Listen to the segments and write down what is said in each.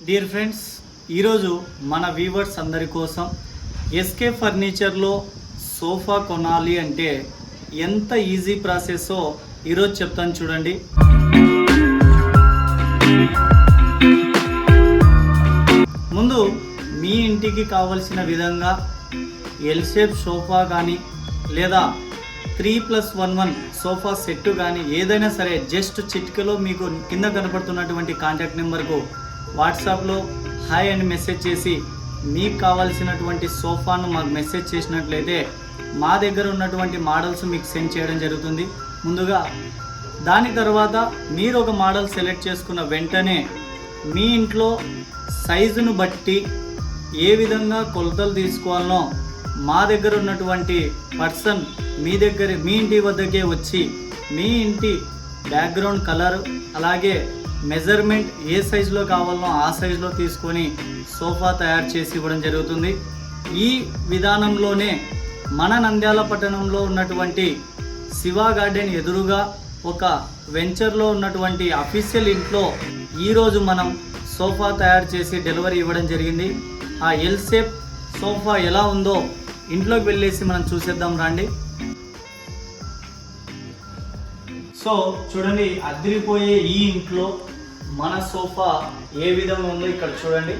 Dear friends, ఈరోజు మన viewers అందరి కోసం ఎస్కే ఫర్నిచర్లో సోఫా కొనాలి అంటే ఎంత ఈజీ ప్రాసెస్సో ఈరోజు చెప్తాను చూడండి. ముందు మీ ఇంటికి కావలసిన విధంగా ఎల్ షేప్ సోఫా కానీ లేదా 3+1 సోఫా సెట్ కానీ ఏదైనా సరే జస్ట్ చిటికలో మీకు కింద కనపడుతున్నటువంటి కాంటాక్ట్ నెంబర్కు వాట్సాప్లో హాయ్ అని మెసేజ్ చేసి మీకు కావాల్సినటువంటి సోఫాను మాకు మెసేజ్ చేసినట్లయితే మా దగ్గర ఉన్నటువంటి మోడల్స్ మీకు సెండ్ చేయడం జరుగుతుంది. ముందుగా దాని తర్వాత మీరు ఒక మోడల్ సెలెక్ట్ చేసుకున్న వెంటనే మీ ఇంట్లో సైజును బట్టి ఏ విధంగా కొలతలు తీసుకోవాలనో మా దగ్గర ఉన్నటువంటి పర్సన్ మీ ఇంటి వద్దకే వచ్చి మీ ఇంటి బ్యాక్గ్రౌండ్ కలర్ అలాగే మెజర్మెంట్ ఏ సైజులో కావాలనో ఆ సైజులో తీసుకొని సోఫా తయారు చేసి ఇవ్వడం జరుగుతుంది. ఈ విధానంలోనే మన నంద్యాల పట్టణంలో ఉన్నటువంటి శివ గార్డెన్ ఎదురుగా ఒక వెంచర్లో ఉన్నటువంటి అఫీషియల్ ఇంట్లో ఈరోజు మనం సోఫా తయారు చేసి డెలివరీ ఇవ్వడం జరిగింది. ఆ ఎల్ షేప్ సోఫా ఎలా ఉందో ఇంట్లోకి వెళ్ళేసి మనం చూసేద్దాం రండి. సో చూడండి, అదిరిపోయే ఈ ఇంట్లో మన సోఫా ఏ విధంగా ఉందో ఇక్కడ చూడండి.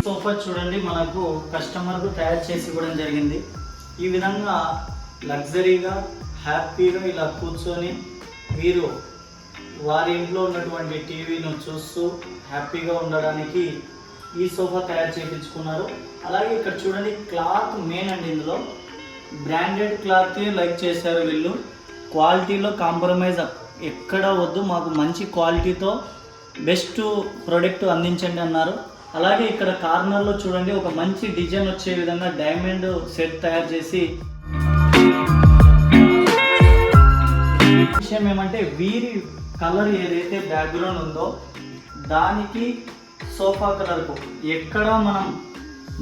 సోఫా చూడండి మనకు కస్టమర్కు తయారు చేసి ఇవ్వడం జరిగింది. ఈ విధంగా లగ్జరీగా హ్యాపీగా ఇలా కూర్చొని వీరు వారి ఇంట్లో ఉన్నటువంటి టీవీను చూస్తూ హ్యాపీగా ఉండడానికి ఈ సోఫా తయారు చేయించుకున్నారు. అలాగే ఇక్కడ చూడండి, క్లాత్ మెయిన్ అండి. ఇందులో బ్రాండెడ్ క్లాత్ లైక్ చేశారు వీళ్ళు. క్వాలిటీలో కాంప్రమైజ్ ఎక్కడ వద్దు, మాకు మంచి క్వాలిటీతో బెస్ట్ ప్రోడక్ట్ అందించండి అన్నారు. అలాగే ఇక్కడ కార్నర్లో చూడండి, ఒక మంచి డిజైన్ వచ్చే విధంగా డైమండ్ సెట్ తయారు చేసి, విషయం ఏమంటే వీరి కలర్ ఏదైతే బ్యాక్గ్రౌండ్ ఉందో దానికి సోఫా కలర్కు ఎక్కడ మనం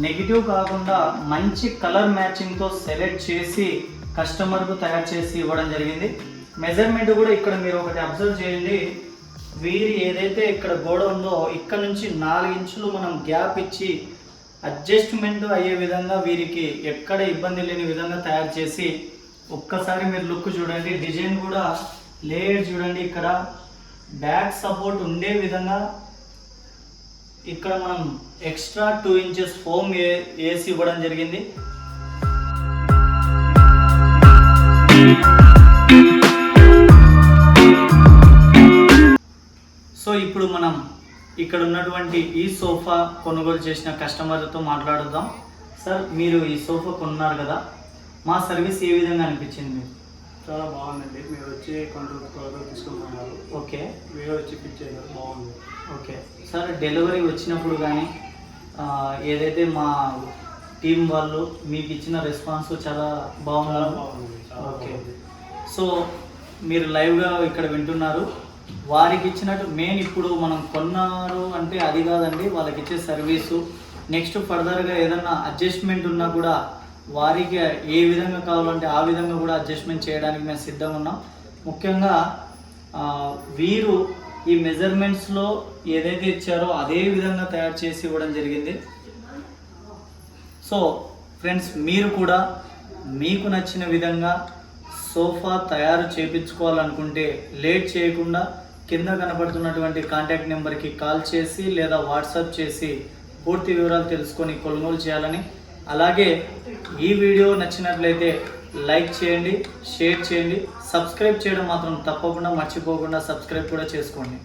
నెగిటివ్ కాకుండా మంచి కలర్ మ్యాచింగ్తో సెలెక్ట్ చేసి కస్టమర్కు తయారు చేసి ఇవ్వడం జరిగింది. మెజర్మెంట్ కూడా ఇక్కడ మీరు ఒకటి అబ్జర్వ్ చేయండి. వీరి ఏదైతే ఇక్కడ గోడ ఉందో ఇక్కడ నుంచి 4 ఇంచులు మనం గ్యాప్ ఇచ్చి అడ్జస్ట్మెంట్ అయ్యే విధంగా వీరికి ఎక్కడ ఇబ్బంది లేని విధంగా తయారు చేసి, ఒక్కసారి మీరు లుక్ చూడండి, డిజైన్ కూడా లేయర్ చూడండి. ఇక్కడ బ్యాక్ సపోర్ట్ ఉండే విధంగా ఇక్కడ మనం ఎక్స్ట్రా 2 ఇంచెస్ ఫోమ్ వేసి ఇవ్వడం జరిగింది. సో ఇప్పుడు మనం ఇక్కడ ఉన్నటువంటి ఈ సోఫా కొనుగోలు చేసిన కస్టమర్లతో మాట్లాడుదాం. సార్, మీరు ఈ సోఫా కొన్నారు కదా, మా సర్వీస్ ఏ విధంగా అనిపించింది? చాలా బాగుందండి. మీరు వచ్చి కొలతలు తీసుకుంటున్నారు. ఓకే, మీరు వచ్చి పిక్ చేయడం బాగుంది. ఓకే సార్, డెలివరీ వచ్చినప్పుడు కానీ ఏదైతే మా టీం వాళ్ళు మీకు ఇచ్చిన రెస్పాన్స్ చాలా బాగుంది. ఓకే, సో మీరు లైవ్గా ఇక్కడ వింటున్నారు. వారికి ఇచ్చినట్టు మెయిన్ ఇప్పుడు మనం కొన్నారు అంటే అది కాదండి, వాళ్ళకి ఇచ్చే సర్వీసు. నెక్స్ట్ ఫర్దర్గా ఏదన్నా అడ్జస్ట్మెంట్ ఉన్నా కూడా వారికి ఏ విధంగా కావాలంటే ఆ విధంగా కూడా అడ్జస్ట్మెంట్ చేయడానికి మేము సిద్ధంగా ఉన్నాం. ముఖ్యంగా వీరు ఈ మెజర్మెంట్స్లో ఏదైతే ఇచ్చారో అదే విధంగా తయారు చేసి ఇవ్వడం జరిగింది. సో ఫ్రెండ్స్, మీరు కూడా మీకు నచ్చిన విధంగా సోఫా తయారు చేయించుకోవాలనుకుంటే లేట్ చేయకుండా కింద కనపడుతున్నటువంటి కాంటాక్ట్ నెంబర్కి కాల్ చేసి లేదా వాట్సాప్ చేసి పూర్తి వివరాలు తెలుసుకొని కొనుగోలు చేయాలని, అలాగే ఈ వీడియో నచ్చినట్లయితే లైక్ చేయండి, షేర్ చేయండి, సబ్స్క్రైబ్ చేయడం మాత్రం తప్పకుండా మర్చిపోకుండా సబ్స్క్రైబ్ కూడా చేసుకోండి.